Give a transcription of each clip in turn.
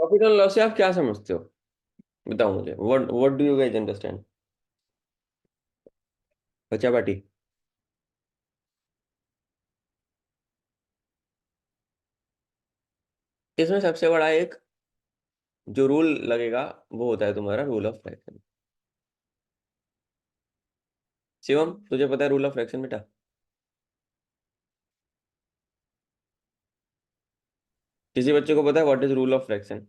Profit and loss से आप क्या समझते हो? बताओ मुझे, what do you guys understand? बच्चा पार्टी। इसमें सबसे बड़ा एक जो रूल लगेगा वो होता है तुम्हारा रूल ऑफ फ्रैक्शन। शिवम, तुझे पता है रूल ऑफ फ्रैक्शन बेटा? किसी बच्चे को पता है what is rule of fraction?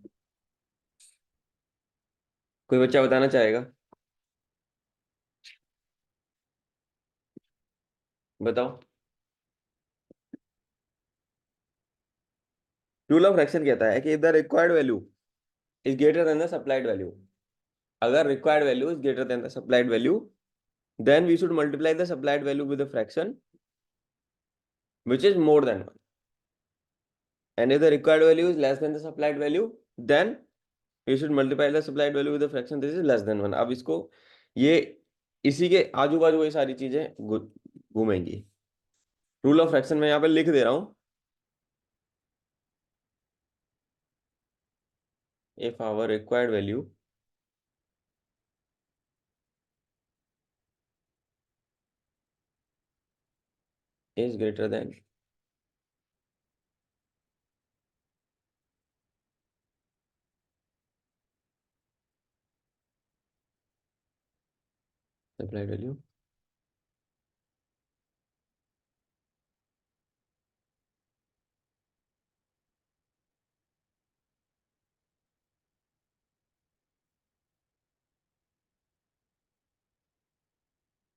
कोई बच्चा बताना चाहेगा? बताओ। रूल ऑफ फ्रैक्शन कहता है कि the required value is greater than the supplied value. अगर required value is greater than the supplied value, then we should multiply the supplied value with a fraction which is more than 1. And if the required value is less than the supplied value, then we should multiply the supplied value with a fraction this is less than 1. अब इसको ये इसी के आजू बाजू ये सारी चीजें घूमेंगी। रूल ऑफ फ्रैक्शन में यहाँ पे लिख दे रहा हूँ। if our required value is greater than supplied value,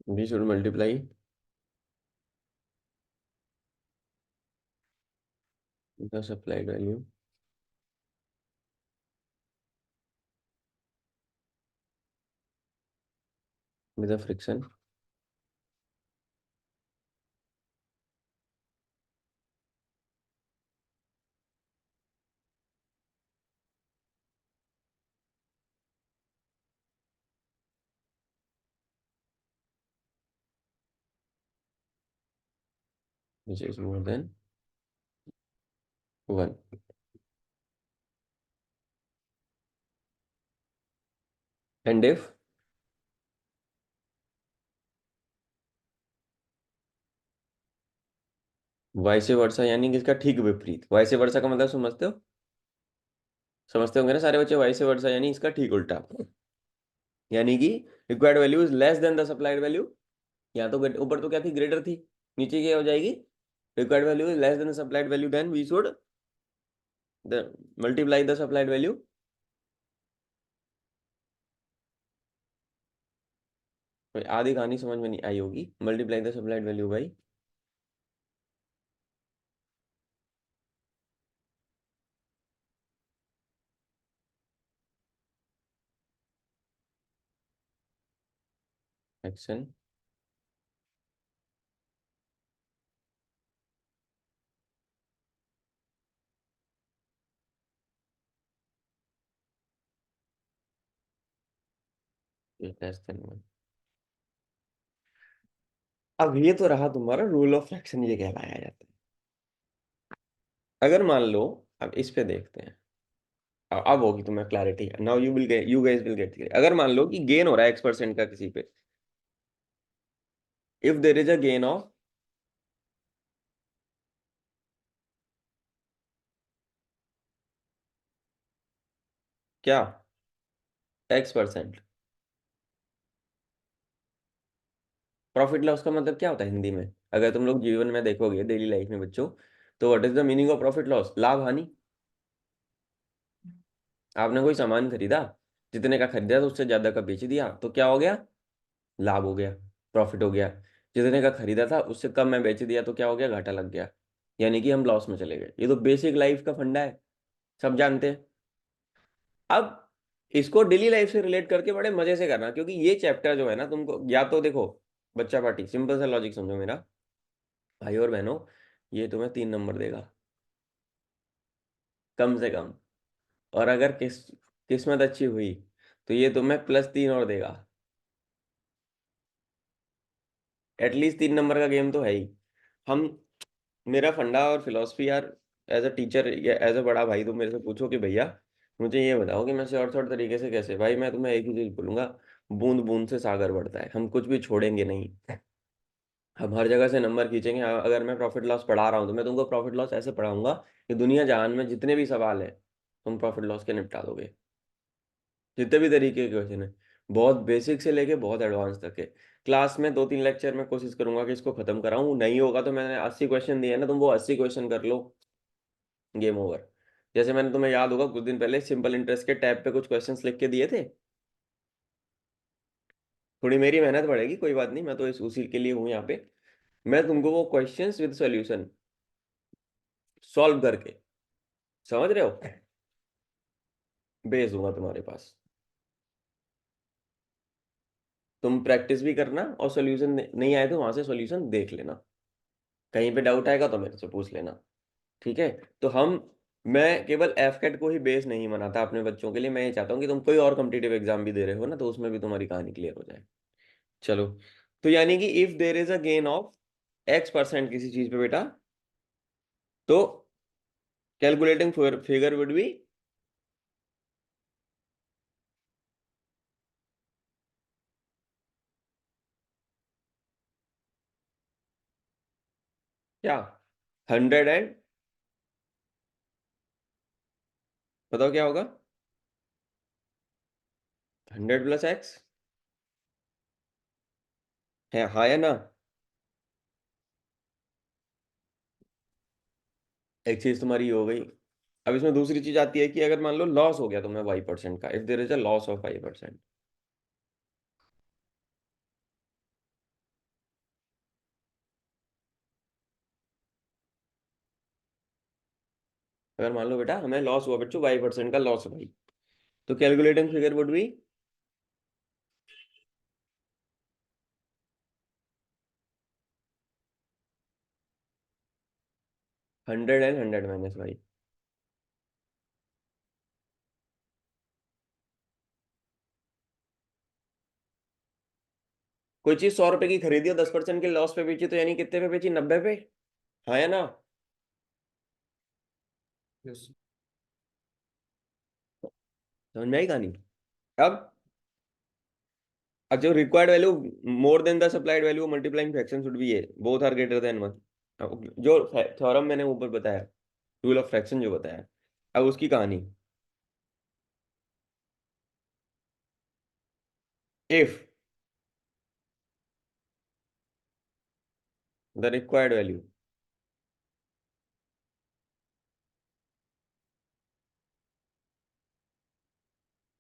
we should multiply the supplied value with a friction which is more than 1. And if vice वर्सा यानी कि इसका ठीक विपरीत, वाइसे वर्सा का मतलब समझते हो? समझते होंगे ना सारे बच्चे, वाइसे वर्सा यानी इसका ठीक उल्टा। यानी कि required value is less than the supplied value. यहाँ तो ऊपर तो क्या थी, ग्रेटर थी। नीचे क्या हो जाएगी, required value is less than the supplied value, then we should the multiply the supplied value. आधी कहानी समझ में नहीं आई होगी, multiply the supplied value by fraction less than 1। अब ये तो रहा तुम्हारा रूल ऑफ फ्रैक्शन, ये कहलाया जाता है। अगर मान लो, अब इस पे देखते हैं। अब होगी तुम्हें clarity, now you guys will get clear. अगर मान लो कि गेन हो रहा है X% का किसी पे, if there is a gain of क्या, X%। प्रॉफिट लॉस का मतलब क्या होता है हिंदी में? अगर तुम लोग जीवन में देखोगे डेली लाइफ में बच्चों, तो what is the meaning of profit loss? लाभ हानि। आपने कोई सामान खरीदा, जितने का खरीदा तो उससे ज्यादा का बेच दिया तो क्या हो गया? लाभ हो गया, प्रॉफिट हो गया। जितने का खरीदा था उससे कम में बेच दिया तो क्या हो गया? घाटा लग गया, यानी कि हम लॉस में चले गए। ये तो बेसिक लाइफ का फंडा है, सब जानते हैं। अब इसको डेली लाइफ से रिलेट करके बड़े मजे से करना, क्योंकि ये चैप्टर जो है ना तुमको, या तो देखो बच्चा पार्टी, सिंपल सा लॉजिक समझो मेरा भाई और बहनों, ये तुम्हें 3 नंबर देगा कम से कम। और अगर किस्मत अच्छी हुई तो ये तुम्हें +3 और देगा। एटलीस्ट 3 नंबर का गेम तो है ही। हम, मेरा फंडा और फिलॉसफी यार, एज अ टीचर या एज अ बड़ा भाई तुम मेरे से पूछो कि भैया मुझे ये बताओ कि मैं शॉर्ट शॉर्ट तरीके से कैसे, भाई मैं तुम्हें एक ही चीज बोलूंगा, बूंद बूंद से सागर बढ़ता है, हम कुछ भी छोड़ेंगे नहीं। हम हर जगह से नंबर खींचेंगे। अगर मैं प्रॉफिट लॉस पढ़ा रहा हूँ तो मैं तुमको प्रॉफिट लॉस ऐसे पढ़ाऊंगा कि दुनिया जहान में जितने भी सवाल है तुम प्रॉफिट लॉस के निपटा दोगे। जितने भी तरीके के क्वेश्चन है, बहुत बेसिक से लेके बहुत एडवांस तक है। क्लास में 2-3 लेक्चर में कोशिश करूंगा कि इसको खत्म कराऊं, नहीं होगा तो मैंने 80 क्वेश्चन दिए हैं ना, तुम वो 80 क्वेश्चन कर लो, गेम ओवर। जैसे मैंने, तुम्हें याद होगा कुछ दिन पहले सिंपल इंटरेस्ट के टैब पे कुछ क्वेश्चंस लिख के दिए थे। थोड़ी मेरी मेहनत बढ़ेगी, कोई बात नहीं, मैं तो इस उसी के लिए हूँ यहाँ पे। मैं तुमको वो क्वेश्चंस विद सॉल्यूशन सॉल्व करके, समझ रहे हो, भेज दूंगा तुम्हारे पास। तुम प्रैक्टिस भी करना और सॉल्यूशन नहीं आए तो वहां से सॉल्यूशन देख लेना। कहीं पे डाउट आएगा तो मेरे से पूछ लेना। ठीक है। तो हम, मैं केवल एफ कैट को ही बेस नहीं बनाता अपने बच्चों के लिए, मैं ये चाहता हूँ कि तुम कोई और कॉम्पिटिटिव एग्जाम भी दे रहे हो ना, तो उसमें भी तुम्हारी कहानी क्लियर हो जाए। चलो। तो यानी कि if there is a gain of X% किसी चीज पे बेटा, तो कैलकुलेटिंग फिगर वुड बी क्या, 100 एंड, बताओ क्या होगा, 100 + X है, हाँ या ना। एक चीज तुम्हारी ये हो गई। अब इसमें दूसरी चीज आती है कि अगर मान लो लॉस हो गया तुम्हें Y% का, if there is a loss of 5%, अगर मान लो बेटा हमें लॉस हुआ बच्चों, Y% का लॉस है भाई, तो calculating figure would be 100 and 100 - Y। कोई चीज 100 रुपए की खरीदी और 10% के लॉस पे बेची, तो यानी कितने पे बेची, 90 पे, हाँ या ना। Yes. समझ में आई कहानी। अब अब जो required value more than the supplied value multiplying fraction should be, ये बोथ आर ग्रेटर देन 1। जो थ्योरम मैंने ऊपर बताया, रूल ऑफ फ्रैक्शन जो बताया, अब उसकी कहानी, if the required value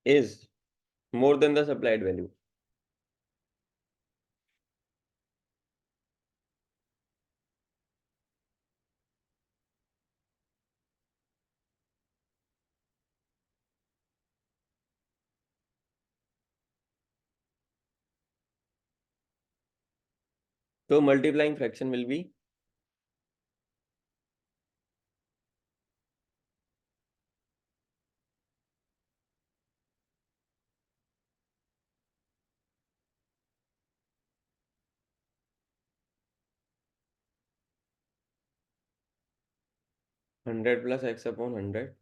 is more than the supplied value, तो multiplying fraction will be 100 + X/100,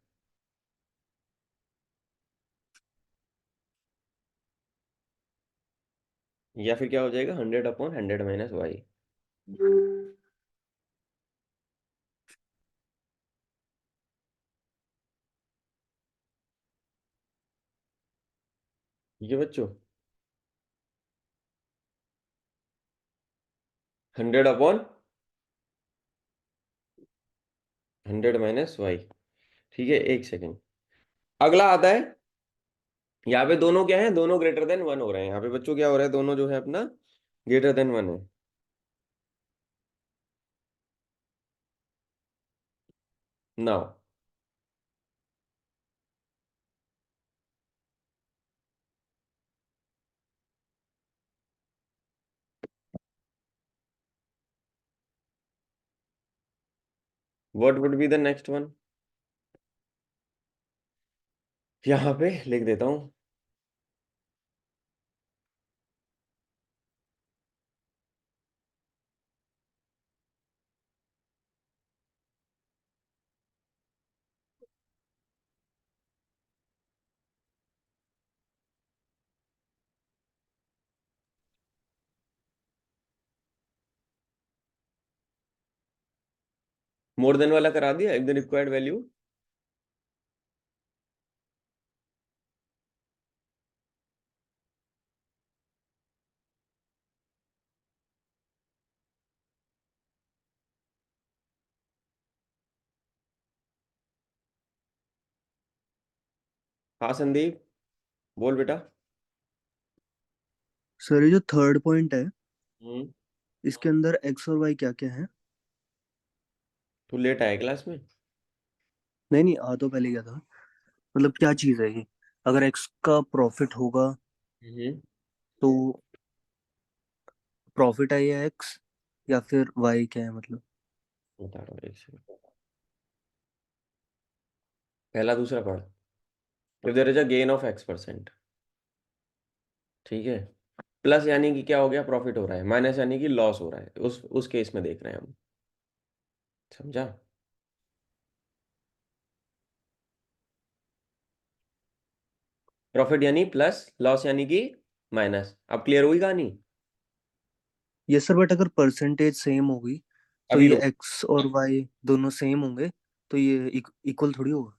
या फिर क्या हो जाएगा, 100/100 - Y। ये बच्चों 100/100 - Y। ठीक है, एक सेकेंड। अगला आता है, यहाँ पे दोनों क्या है, दोनों ग्रेटर देन 1 हो रहे हैं, यहाँ पे बच्चों क्या हो रहा है, दोनों जो है अपना ग्रेटर देन 1 है। Now what would be the next one, यहाँ पे लिख देता हूँ। मोर देन वाला करा दिया, इफ द रिक्वायर्ड वैल्यू। हाँ संदीप, बोल बेटा। सर ये जो थर्ड पॉइंट है, हम्म। इसके अंदर एक्स और वाई क्या क्या है? तू लेट आया क्लास में? नहीं नहीं, आ तो पहले गया था। मतलब क्या चीज़ है ये? अगर एक्स का प्रॉफिट होगा हम्म। तो प्रॉफिट है ये एक्स, या फिर वाई क्या है मतलब? बता रहा हूँ, एक सेकंड। पहला दूसरा पढ़। If there is a gain of X%, ठीक है, प्लस यानी कि क्या हो गया, प्रॉफिट हो रहा है, माइनस यानी कि लॉस हो रहा है, उस केस में देख रहे हैं हम। समझा? प्रॉफिट यानी प्लस, लॉस यानी कि माइनस। अब क्लियर हुई कहानी? ये सर, बट अगर परसेंटेज सेम होगी तो अभी ये रुक। एक्स और वाई दोनों सेम होंगे, तो ये इक्वल थोड़ी होगा।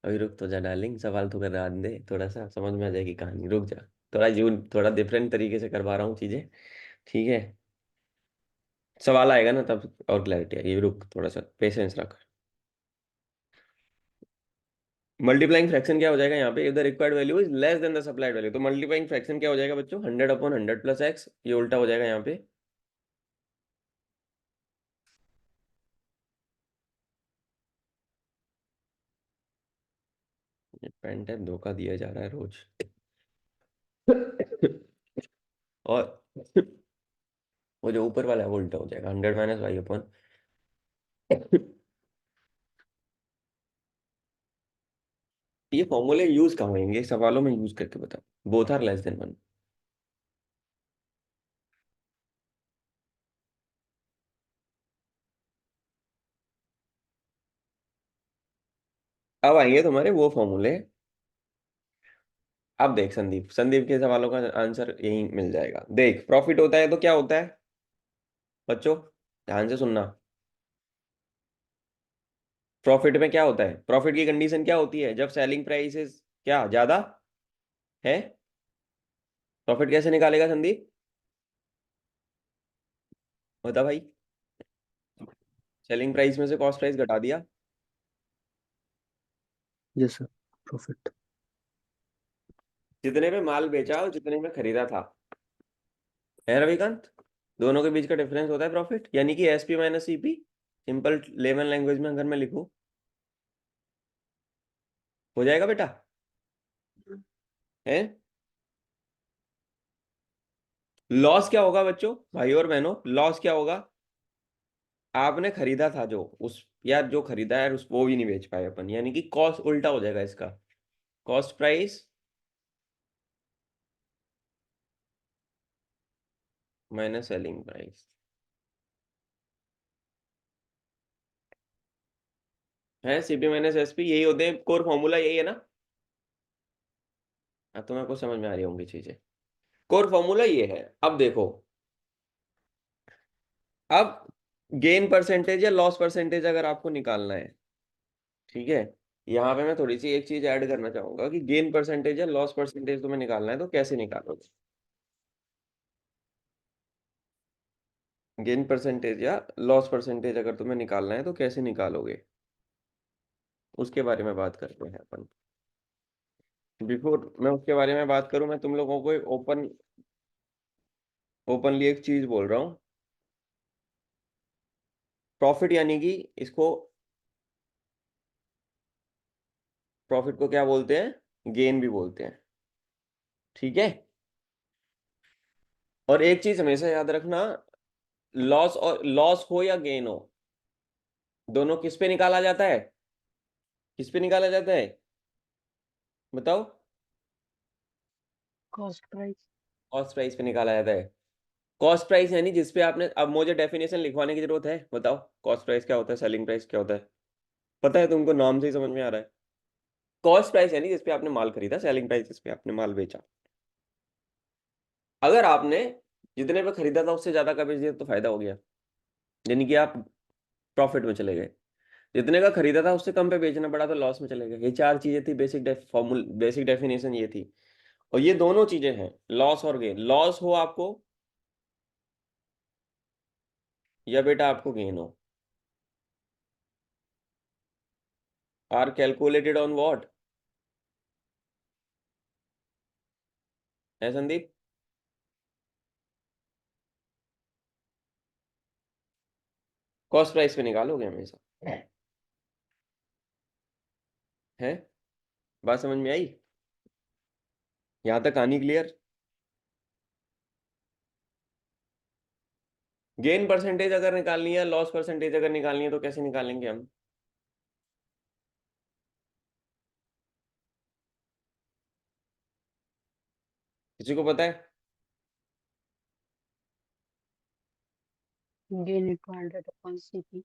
अभी रुक तो जा डार्लिंग, सवाल तो करवा दे, थोड़ा सा समझ में आ जाएगी कहानी, रुक जा। थोड़ा डिफरेंट तरीके से करवा रहा हूँ चीजें, ठीक है? सवाल आएगा ना तब और क्लैरिटी आएगी, रुक थोड़ा सा पेशेंस रख। मल्टीप्लाइंग फ्रैक्शन क्या हो जाएगा यहाँ पे, if the required value is less than the supplied value, तो मल्टीप्लाइंग फ्रैक्शन क्या हो जाएगा बच्चों, 100/100 प्लस एक्स, ये उल्टा हो जाएगा यहाँ पे। ये पेन टाइप धोखा दिया जा रहा है रोज। और वो जो ऊपर वाला है वो उल्टा हो जाएगा, 100 - y/। ये फॉर्मूले यूज कहाँ होंगे, सवालों में यूज करके बता। Both are less than 1। अब आएंगे तुम्हारे वो फॉर्मूले। अब देख संदीप, संदीप के सवालों का आंसर यही मिल जाएगा। देख, प्रॉफिट होता है तो क्या होता है बच्चों, ध्यान से सुनना। प्रॉफिट में क्या होता है, प्रॉफिट की कंडीशन क्या होती है, जब सेलिंग प्राइसेस क्या ज्यादा है। प्रॉफिट कैसे निकालेगा संदीप, बता भाई। सेलिंग प्राइस में से कॉस्ट प्राइस घटा दिया। Yes sir, profit. जितने में माल बेचा और जितने में खरीदा था, है रविकांत, दोनों के बीच का डिफरेंस होता है प्रॉफिट, यानी कि SP minus CP. Simple layman language में अगर मैं लिखूं, हो जाएगा बेटा, है? लॉस क्या होगा बच्चों, भाई और बहनों, लॉस क्या होगा, आपने खरीदा था जो उस, या जो खरीदा है उस वो भी नहीं बेच पाए अपन, यानी कि कॉस्ट उल्टा हो जाएगा इसका। Cost price minus selling price, है सीपी माइनस एसपी, यही होते हैं कोर फॉर्मूला, यही है ना? अब तुम्हें कुछ समझ में आ रही होंगी चीजें। कोर फॉर्मूला ये है। अब देखो, अब गेन परसेंटेज या लॉस परसेंटेज अगर आपको निकालना है, ठीक है, यहाँ पे मैं थोड़ी सी एक चीज ऐड करना चाहूंगा कि गेन परसेंटेज या लॉस परसेंटेज तुम्हें निकालना है तो कैसे निकालोगे। गेन परसेंटेज या लॉस परसेंटेज अगर तुम्हें निकालना है तो कैसे निकालोगे, उसके बारे में बात करते हैं अपन। बिफोर मैं उसके बारे में बात करूं, मैं तुम लोगों को ओपनली एक चीज बोल रहा हूँ। प्रॉफिट यानी कि इसको, प्रॉफिट को क्या बोलते हैं, गेन भी बोलते हैं, ठीक है? और एक चीज हमेशा याद रखना, लॉस हो या गेन हो, दोनों किस पे निकाला जाता है, किस पे निकाला जाता है, बताओ? Cost price. कॉस्ट प्राइस पे निकाला जाता है। कॉस्ट प्राइस यानी जिसपे आपने, अब मुझे डेफिनेशन लिखवाने की जरूरत है, बताओ कॉस्ट प्राइस क्या होता है, सेलिंग प्राइस क्या होता है, पता है तुमको, नाम से ही समझ में आ रहा है। कॉस्ट प्राइस यानी जिसपे आपने माल खरीदा, सेलिंग प्राइस जिसपे आपने माल बेचा। अगर आपने जितने पे खरीदा था उससे ज्यादा का बेच दिया तो फायदा हो गया, यानी कि आप प्रॉफिट में चले गए, जितने का खरीदा था उससे कम पे बेचना पड़ा तो लॉस में चले गए। ये चार चीजें थी, बेसिक डेफिनेशन ये थी। और ये दोनों चीजें हैं, लॉस और गेन। लॉस हो आपको या बेटा आपको गेन हो, आर कैलकुलेटेड ऑन व्हाट है संदीप? कॉस्ट प्राइस पे निकालोगे हमेशा, है? बात समझ में आई? यहां तक कहानी क्लियर? गेन परसेंटेज अगर निकालनी है, लॉस परसेंटेज अगर निकालनी है, तो कैसे निकालेंगे हम? किसी को पता है? gain into 100 upon CP.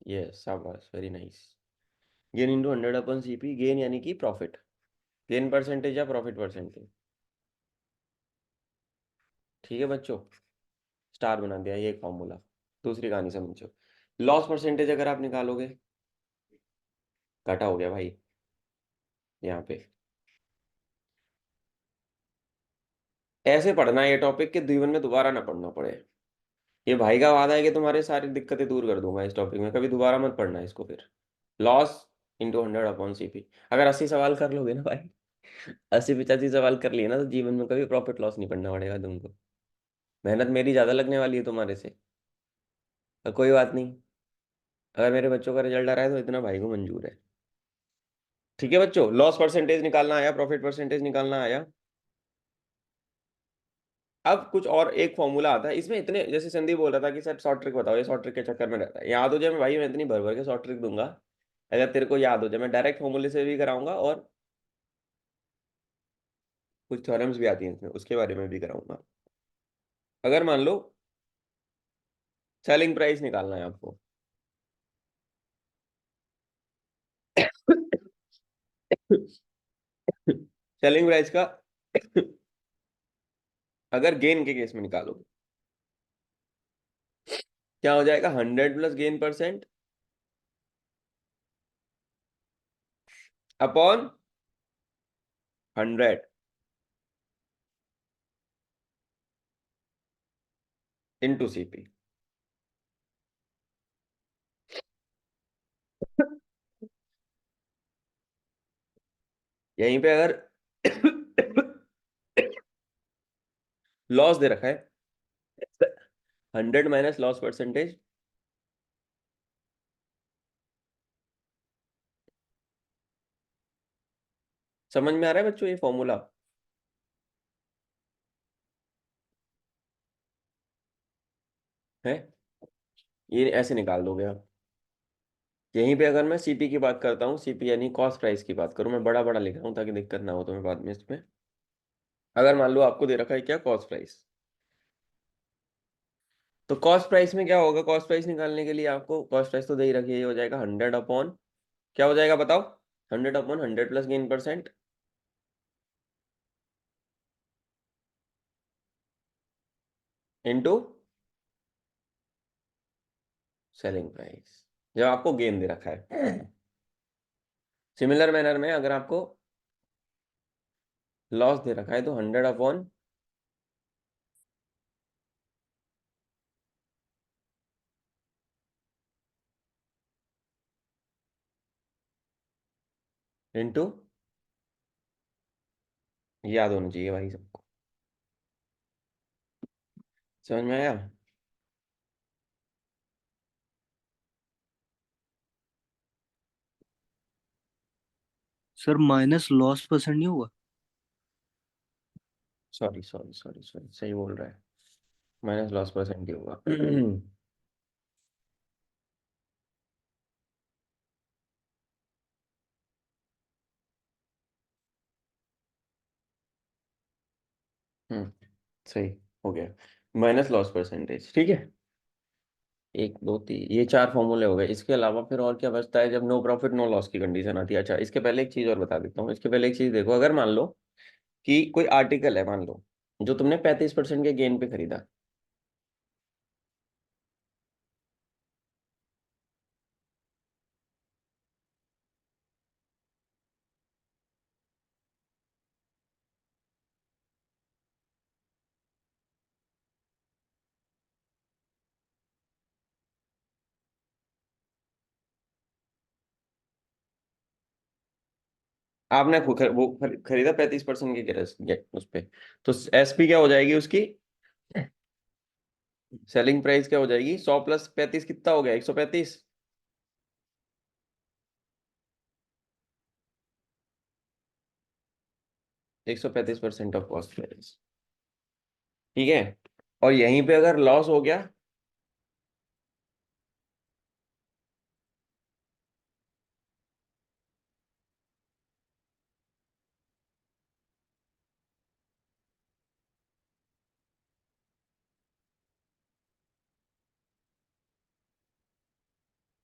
Yes, शाबाश, वेरी नाइस। गेन इंटू 100 अपन सीपी, गेन यानी कि प्रॉफिट, गेन परसेंटेज या प्रॉफिट परसेंटेज। ठीक है बच्चों, स्टार बना दिया ये फॉर्मूला। दूसरी कहानी समझो। लॉस परसेंटेज अगर आप निकालोगे, घाटा हो गया भाई यहाँ पे। ऐसे पढ़ना है ये टॉपिक के जीवन में दोबारा ना पढ़ना पड़े। ये भाई का वादा है कि तुम्हारे सारी दिक्कतें दूर कर दूंगा इस टॉपिक में, कभी दोबारा मत पढ़ना इसको फिर। लॉस इंटू 100 अपॉन सीपी, अगर 80 सवाल कर लोगे ना भाई, 80 85 सवाल कर लिए ना, तो जीवन में कभी प्रॉफिट लॉस नहीं पढ़ना पड़ेगा तुमको। मेहनत मेरी ज्यादा लगने वाली है तुम्हारे से, पर कोई बात नहीं। अगर मेरे बच्चों का रिजल्ट आ रहा है तो इतना भाई को मंजूर है। ठीक है बच्चों, लॉस परसेंटेज निकालना आया, प्रॉफिट परसेंटेज निकालना आया। अब कुछ और एक फॉर्मूला आता है इसमें, इतने जैसे संदीप बोल रहा था कि सर शॉर्ट ट्रिक बताओ, ये शॉर्ट ट्रिक के चक्कर में रहता है। याद हो जाए मैं भाई, मैं इतनी भर भर के शॉर्ट ट्रिक दूंगा, अगर तेरे को याद हो जाए। मैं डायरेक्ट फॉर्मूले से भी कराऊंगा और कुछ थ्योरम्स भी आती हैं इसमें, उसके बारे में भी कराऊंगा। अगर मान लो सेलिंग प्राइस निकालना है आपको, सेलिंग प्राइस का अगर गेन के केस में निकालोगे, क्या हो जाएगा? 100 plus gain percent upon 100 into CP. यहीं पे अगर लॉस दे रखा है 100 माइनस लॉस परसेंटेज, समझ में आ रहा है बच्चों ये फॉर्मूला? है, ये ऐसे निकाल दोगे आप। यहीं पे अगर मैं सीपी की बात करता हूँ, सीपी यानी कॉस्ट प्राइस की बात करूँ, मैं बड़ा बड़ा लिख रहा हूँ ताकि दिक्कत ना हो तुम्हें बाद में इसमें। अगर मान लो आपको दे रखा है क्या, कॉस्ट प्राइस, तो कॉस्ट प्राइस में क्या होगा? कॉस्ट प्राइस निकालने के लिए आपको कॉस्ट प्राइस तो दे ही रखी है, ये हो जाएगा 100 अपॉन, क्या हो जाएगा बताओ? 100 upon 100 plus gain percent into selling price, जब आपको गेन दे रखा है। सिमिलर मैनर में अगर आपको लॉस दे रखा है तो 100 अपॉन इंटू, याद होना चाहिए भाई सबको। समझ में आया? सर माइनस लॉस परसेंट नहीं होगा? सॉरी सॉरी सॉरी सॉरी, सही बोल रहा है, माइनस लॉस परसेंट ही होगा। हम्म, सही हो गया, माइनस लॉस परसेंटेज। ठीक है, एक दो तीन, ये चार फॉर्मूले हो गए। इसके अलावा फिर और क्या बचता है जब नो प्रॉफिट नो लॉस की कंडीशन आती है? अच्छा, इसके पहले एक चीज और बता देता हूँ। इसके पहले एक चीज देखो, अगर मान लो कि कोई आर्टिकल है, मान लो जो तुमने 35% के गेन पे खरीदा, आपने खरीदा 35% के उस पे, तो एसपी क्या हो जाएगी उसकी, सेलिंग प्राइस क्या हो जाएगी, 100 प्लस 35 कितना हो गया, 135। 135% ऑफ कॉस्ट प्राइस, ठीक है। और यहीं पे अगर लॉस हो गया,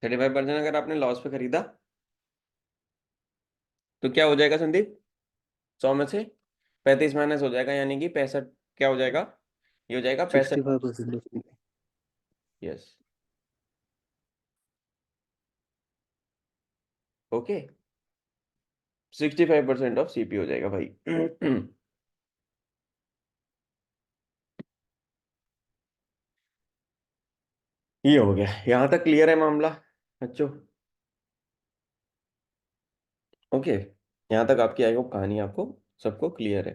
थर्टी फाइव परसेंट अगर आपने लॉस पे खरीदा, तो क्या हो जाएगा संदीप, 100 में से 35 माइनस हो जाएगा, यानी कि 65, क्या हो जाएगा, ये हो जाएगा 65। 65%। यस, ओके, 65% ऑफ सीपी हो जाएगा भाई। ये हो गया, यहां तक क्लियर है मामला बच्चों, ओके। यहाँ तक आपकी आई होप कहानी आपको सबको क्लियर है।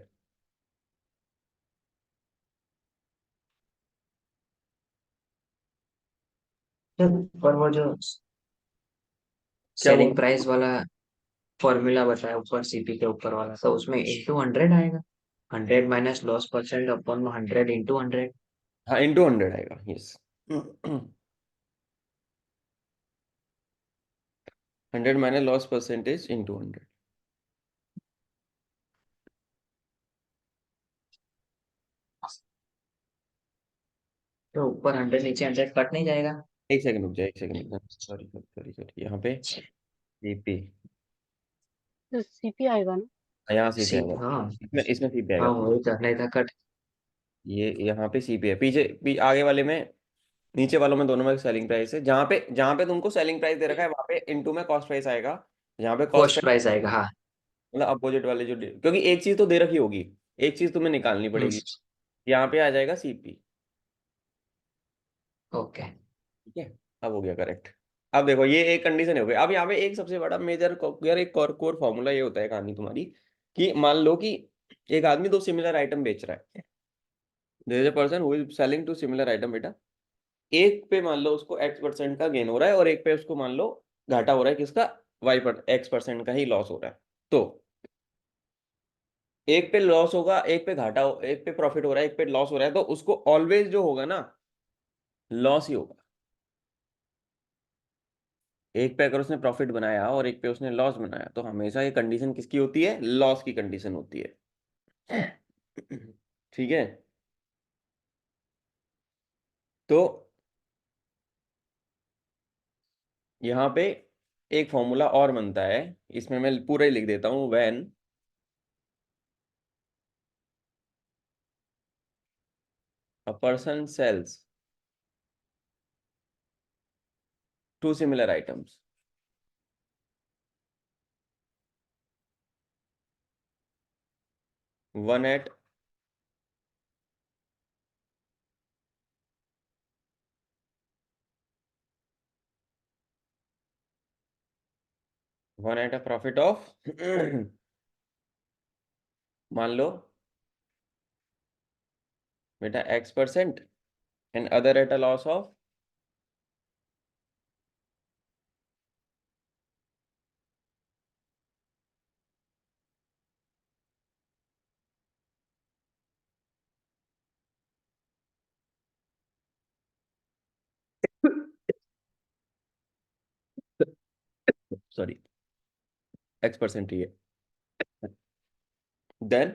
पर वो जो क्या सेलिंग बोल, प्राइस वाला फॉर्मूला बताया ऊपर सीपी के ऊपर वाला, तो उसमें इंटू 100 आएगा। 100 minus loss percent upon 100 into 100। हाँ इंटू 100 आएगा, yes. 100 minus loss percentage into 100। तो ऊपर 100 नीचे 100 कट नहीं जाएगा? एक सेकंड रुक जाए, एक सेकंड, सॉरी सॉरी सॉरी, यहाँ पे सीपी, तो सीपी आएगा ना। यहाँ सीपी सी, आएगा, हाँ। इसमें सीपी आएगा। हाँ वही करना ही था कट। ये यहाँ पे सीपी है, आगे वाले में, नीचे वालों में, दोनों में सेलिंग प्राइस है। जहाँ पे तुमको सेलिंग प्राइस दे रखा है, वहाँ पे इनटू में कॉस्ट प्राइस आएगा। जहाँ पे कॉस्ट कॉस्ट प्राइस, प्राइस आएगा, हाँ। मतलब अपोजिट वाले जो क्योंकि एक चीज तो दे रखी होगी, एक चीज तुम्हें निकालनी हम्म। पड़ेगी, यहाँ पे आ जाएगा सीपी, ओके। ठीक है। अब हो गया करेक्ट। अब देखो ये एक कंडीशन हो गई। अब यहाँ पे एक सबसे बड़ा मेजर यार, एक कोर फॉर्मूला ये होता है कहानी तुम्हारी, कि मान लो कि एक आदमी दो सिमिलर आइटम बेच रहा है, there is a person who is selling two similar item बेटा। एक पे मान लो उसको x% का गेन हो रहा है, और एक पे उसको मान लो घाटा हो रहा है, किसका, x% का ही लॉस हो रहा है। तो एक पे लॉस होगा, एक पे घाटा हो, एक पे प्रॉफिट हो रहा है, एक पे लॉस हो रहा है, तो उसको ऑलवेज जो होगा ना, लॉस ही होगा। एक पे अगर उसने प्रॉफिट बनाया और एक पे उसने लॉस बनाया, तो हमेशा ये कंडीशन किसकी होती है, लॉस की कंडीशन होती है। ठीक है। तो यहाँ पे एक फॉर्मूला और बनता है, इसमें मैं पूरा ही लिख देता हूँ, when a person sells two similar items, one at a profit of मान लो बेटा x% and other at a loss of sorry x% ही है। Then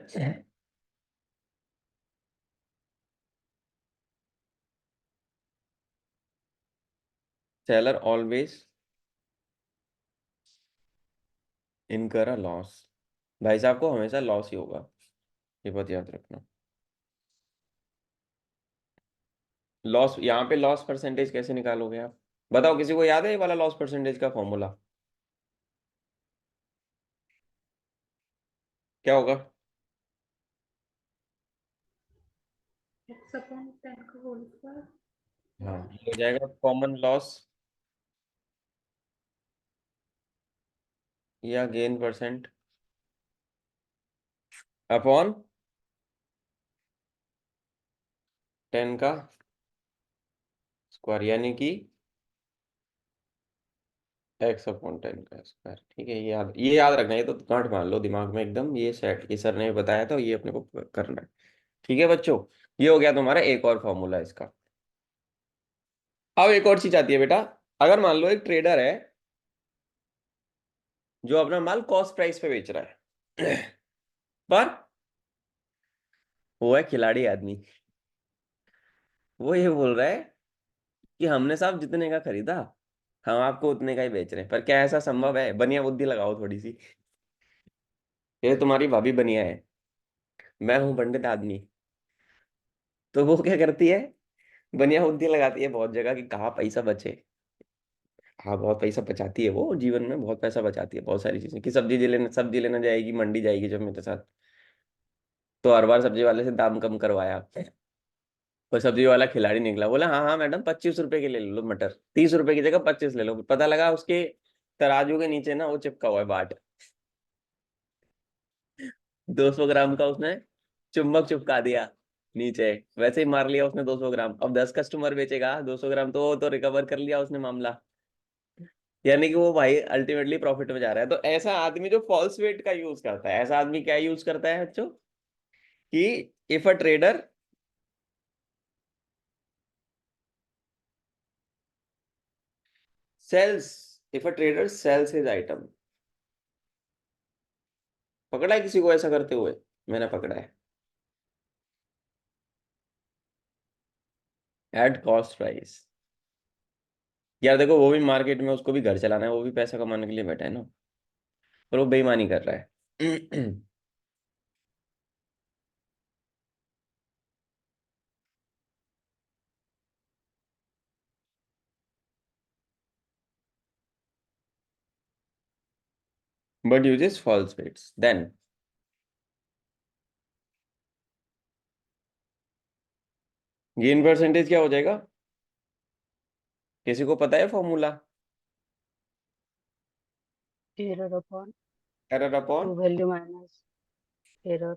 seller always incur a loss, भाई साहब को हमेशा लॉस ही होगा, ये बात याद रखना। लॉस, यहाँ पे लॉस परसेंटेज कैसे निकालोगे आप, बताओ, किसी को याद है ये वाला लॉस परसेंटेज का फॉर्मूला क्या होगा। x अपॉन 10 का होल स्क्वायर। हाँ, ये हो जाएगा कॉमन लॉस या गेन परसेंट अपॉन 10 का स्क्वायर, यानी कि x अपॉन 10 का स्क्वायर। ठीक है, ये याद रखना, ये तो गांठ मान लो दिमाग में एकदम, ये सेट, ये सर ने बताया था, ये अपने को करना है। ठीक है बच्चों, ये हो गया तुम्हारा एक और फॉर्मूला इसका। अब एक और चीज आती है बेटा, अगर मान लो एक ट्रेडर है जो अपना माल कॉस्ट प्राइस पे बेच रहा है पर वो है खिलाड़ी आदमी। वो ये बोल रहा है कि हमने साहब जितने का खरीदा हम आपको उतने का ही बेच रहे हैं, पर क्या ऐसा संभव है? बनिया बुद्धि लगाओ थोड़ी सी। ये तुम्हारी भाभी बनिया है, मैं हूं पंडित आदमी। तो वो क्या करती है, बनिया बुद्धि लगाती है बहुत जगह कि कहाँ पैसा बचे। हाँ, बहुत पैसा बचाती है वो, जीवन में बहुत पैसा बचाती है, बहुत सारी चीजें, कि सब्जी लेने जाएगी, मंडी जाएगी जब मेरे साथ, तो हर बार सब्जी वाले से दाम कम करवाया, और सब्जी वाला खिलाड़ी निकला, बोला हाँ हाँ मैडम 25 रुपए के ले लो मटर, 30 रुपए की जगह 25 ले लो। पता लगा उसके तराजू के नीचे ना वो चिपका हुआ है बाट, 200 ग्राम का उसने चुम्बक चिपका दिया नीचे, वैसे ही मार लिया उसने 200 ग्राम। अब 10 कस्टमर बेचेगा 200 ग्राम, तो वो तो रिकवर कर लिया उसने मामला, यानी कि वो भाई अल्टीमेटली प्रॉफिट में जा रहा है। तो ऐसा आदमी जो फॉल्स वेट का यूज करता है, ऐसा आदमी क्या यूज करता है बच्चों, कि if a trader sells if a trader sells his item. पकड़ा है किसी को ऐसा करते हुए? मैंने पकड़ा है। At cost price. यार देखो, वो भी मार्केट में, उसको भी घर चलाना है, वो भी पैसा कमाने के लिए बैठा है ना, पर वो बेईमानी कर रहा है but uses false weights, then gain percentage क्या हो जाएगा? किसी को पता है formula? error upon error upon, true value minus error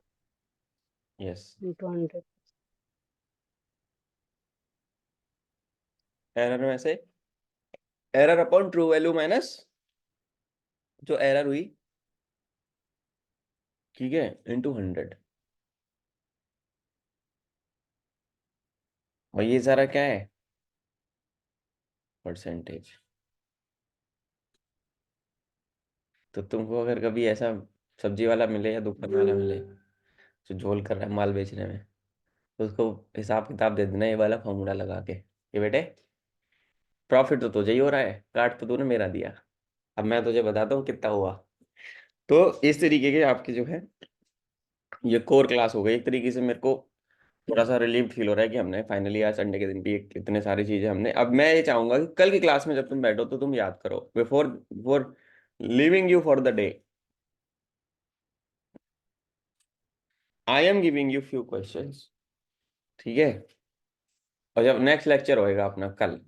yes, into 100. Error में से error upon true value minus जो एरर हुई, ठीक है, इनटू 100। और ये सारा क्या है? परसेंटेज। तो तुमको अगर कभी ऐसा सब्जी वाला मिले या दुकान वाला मिले जो झोल कर रहा है माल बेचने में, तो उसको हिसाब किताब दे देना ये वाला फॉर्मूला लगा के, ये बेटे प्रॉफिट तो तुझे ही हो रहा है, काट तो तूने मेरा दिया, अब मैं तुझे बताता हूँ कितना हुआ। तो इस तरीके के आपके जो है ये कोर क्लास हो गई एक तरीके से। मेरे को थोड़ा सा रिलीव फील हो रहा है कि हमने फाइनली आज संडे के दिन भी इतने सारी चीजें हमने। अब मैं ये चाहूंगा कि कल की क्लास में जब तुम बैठो तो तुम याद करो, before before leaving you for the day, I am giving you few questions. ठीक है, और जब नेक्स्ट लेक्चर होएगा अपना कल,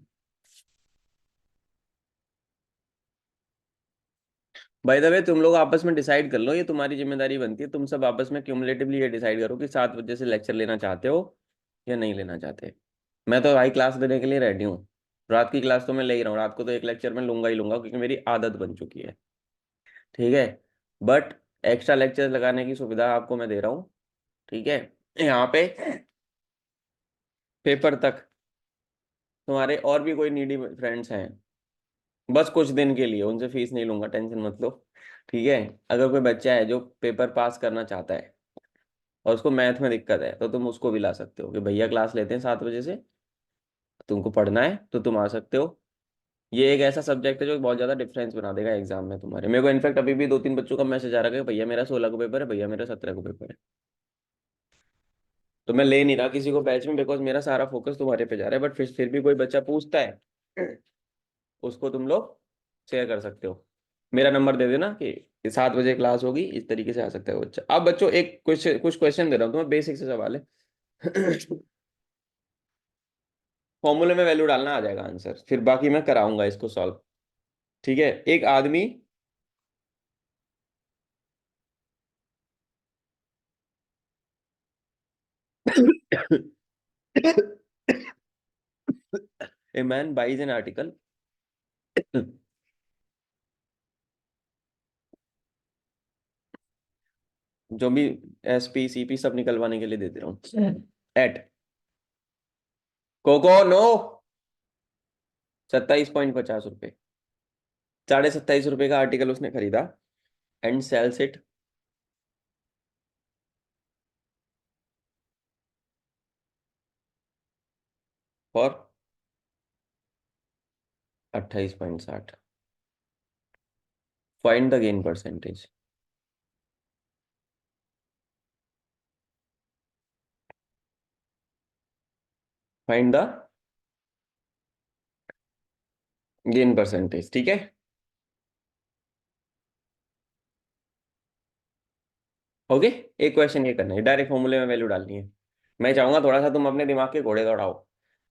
बाय द वे तुम लोग आपस में डिसाइड कर लो, ये तुम्हारी जिम्मेदारी बनती है, तुम सब आपस में क्यूमुलेटिवली ये डिसाइड करो कि 7 बजे से लेक्चर लेना चाहते हो या नहीं लेना चाहते। मैं तो हाई क्लास देने के लिए रेडी हूँ, रात की क्लास तो मैं ले ही रहा हूँ, रात को तो एक लेक्चर में लूंगा ही लूंगा क्योंकि मेरी आदत बन चुकी है। ठीक है, बट एक्स्ट्रा लेक्चर लगाने की सुविधा आपको मैं दे रहा हूँ। ठीक है, यहाँ पे पेपर तक तुम्हारे और भी कोई नीडी फ्रेंड्स हैं, बस कुछ दिन के लिए, उनसे फीस नहीं लूंगा, टेंशन मत लो। ठीक है, अगर कोई बच्चा है जो पेपर पास करना चाहता है और उसको मैथ में दिक्कत है, तो तुम उसको भी ला सकते हो कि भैया क्लास लेते हैं 7 बजे से, तुमको पढ़ना है तो तुम आ सकते हो। ये एक ऐसा सब्जेक्ट है जो बहुत ज्यादा डिफरेंस बना देगा एग्जाम में तुम्हारे। मेरे को इनफैक्ट अभी भी 2-3 बच्चों का मैसेज आ रहा है कि भैया मेरा 16 को पेपर है, भैया मेरा 17 को पेपर है। तो मैं ले नहीं रहा किसी को बैच में, बिकॉज मेरा सारा फोकस तुम्हारे पे जा रहा है, बट फिर भी कोई बच्चा पूछता है उसको तुम लोग शेयर कर सकते हो, मेरा नंबर दे देना कि 7 बजे क्लास होगी, इस तरीके से आ सकता है बच्चा। अब बच्चों एक क्वेश्चन, कुछ क्वेश्चन दे रहा हूँ तुम्हें, बेसिक से सवाल है फॉर्मूले में वैल्यू डालना आ जाएगा आंसर, फिर बाकी मैं कराऊंगा इसको सॉल्व। ठीक है, एक आदमी A man buys an article जो भी एसपी सीपी सब निकलवाने के लिए दे दे रहा हूँ एट कोको नो 27.50 रुपए, 27.5 रुपए का आर्टिकल उसने खरीदा and sells it for 28.60। Find the gain percentage. Find the gain percentage, ठीक है। ओके, एक क्वेश्चन ये करना है, डायरेक्ट फॉर्मूले में वैल्यू डालनी है। मैं चाहूंगा थोड़ा सा तुम अपने दिमाग के घोड़े दौड़ाओ,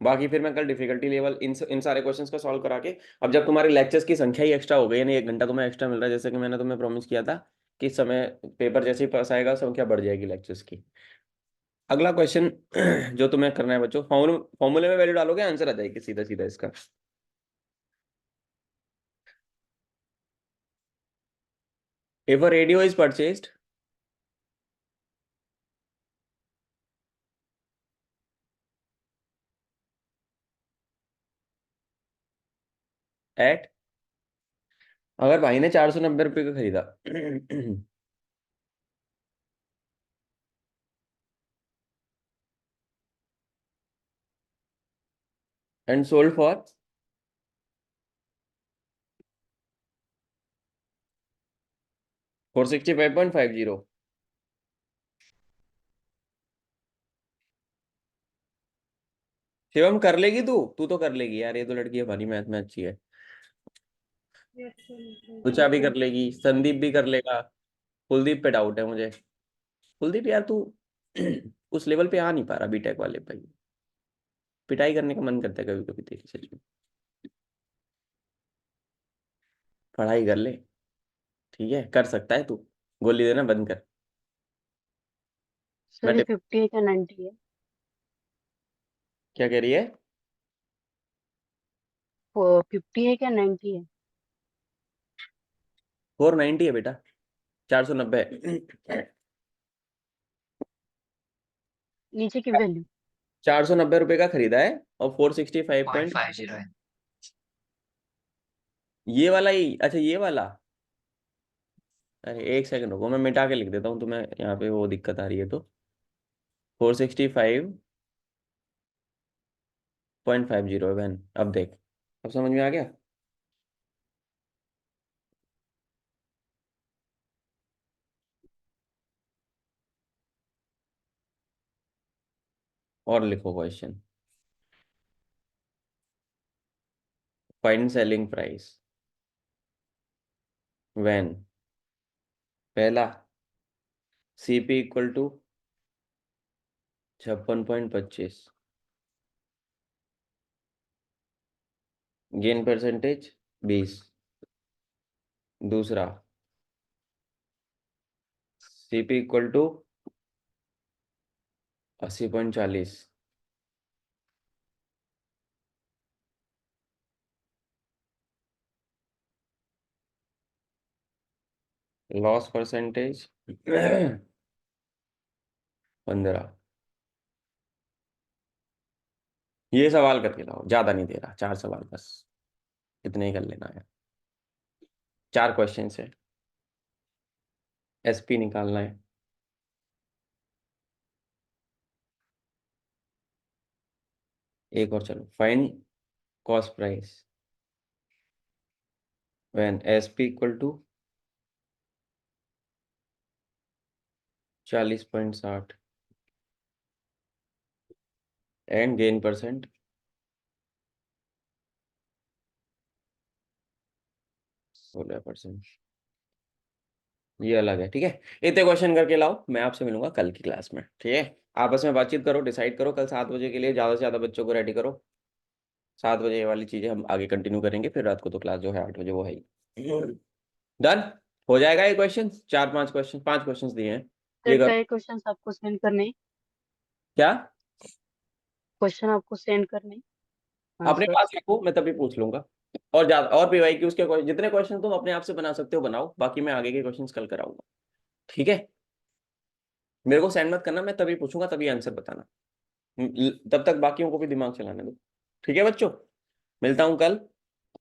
बाकी फिर मैं कल डिफिकल्टी लेवल इन सारे क्वेश्चंस को सॉल्व करा के, अब जब तुम्हारी लेक्चर्स की संख्या ही एक्स्ट्रा हो गई, यानी 1 घंटा तुम्हें एक्स्ट्रा मिल रहा है, जैसे कि मैंने तुम्हें प्रॉमिस किया था कि समय पेपर जैसे ही पास आएगा संख्या बढ़ जाएगी लेक्चर्स की। अगला क्वेश्चन जो तुम्हें करना है बच्चों, फॉर्मूले में वैल्यू डालोगे आंसर आ जाएगी सीधा सीधा इसका। If a radio is purchased at, अगर भाई ने 490 रुपये का खरीदा एंड सोल्ड फॉर 465.50, शिवम कर लेगी तू तू तो कर लेगी यार, ये तो लड़की है भारी मैथ में अच्छी है। Yes, sir. रुचा भी कर लेगी, संदीप भी कर लेगा, कुलदीप पे डाउट है मुझे। कुलदीप यार तू उस लेवल पे आ नहीं पा रहा बीटेक वाले भाई, पिटाई करने का मन करता है कभी कभी तेरी सच में। पढ़ाई कर ले, ठीक है कर सकता है तू, गोली देना बंद कर। सर ये मैं 50 है क्या 90 है? क्या कह रही है? वो 50 है क्या 90 है? 490 है बेटा, 490 नीचे की वैल्यू 490 रुपए का खरीदा है और 465 पॉइंट 0.50 है। ये वाला ही, अच्छा ये वाला, अरे एक सेकंड रुको मैं मिटा के लिख देता हूँ, तुम्हें यहाँ पे वो दिक्कत आ रही है तो 465.50 है बहन। अब देख, अब समझ में आ गया। और लिखो question, find selling price when, पहला CP equal to 56.25, gain percentage 20, दूसरा CP equal to 80.40, loss percentage 15। ये सवाल करके लाओ, ज्यादा नहीं दे रहा, 4 सवाल बस, इतने ही कर लेना है। 4 क्वेश्चन है, एसपी निकालना है। एक और चलो, find cost price when SP equal to 40.60 and gain percent 16%। ये अलग है, ठीक है। इतने क्वेश्चन करके लाओ, मैं आपसे मिलूंगा कल की क्लास में, ठीक है। आपस में बातचीत करो, डिसाइड करो, कल 7 बजे के लिए ज़्यादा से ज़्यादा बच्चों को रेडी करो। 7 बजे ये वाली चीज़ें हम आगे कंटिन्यू करेंगे, फिर रात को तो क्लास जो है 8 बजे वो है ही। डन हो जाएगा ये क्वेश्चन, 4-5 क्वेश्चन, 5 क्वेश्चन दिए हैं, सर ये क्या करो। ये क्वेश्चन आपको सेंड करने हैं? क्या? क्वेश्चन आपको सेंड करने अपने आंसर। पास रखो, मैं तभी पूछ लूंगा। और ज्यादा और पीवाईक्यूज के जितने क्वेश्चन तुम अपने आप से बना सकते हो बनाओ, बाकी मैं आगे के क्वेश्चंस कल कराऊंगा। ठीक है, मेरे को सेंड मत करना, मैं तभी पूछूंगा तभी आंसर बताना। तब तक बाकियों को भी दिमाग चलाने दो। ठीक है बच्चों, मिलता हूँ कल।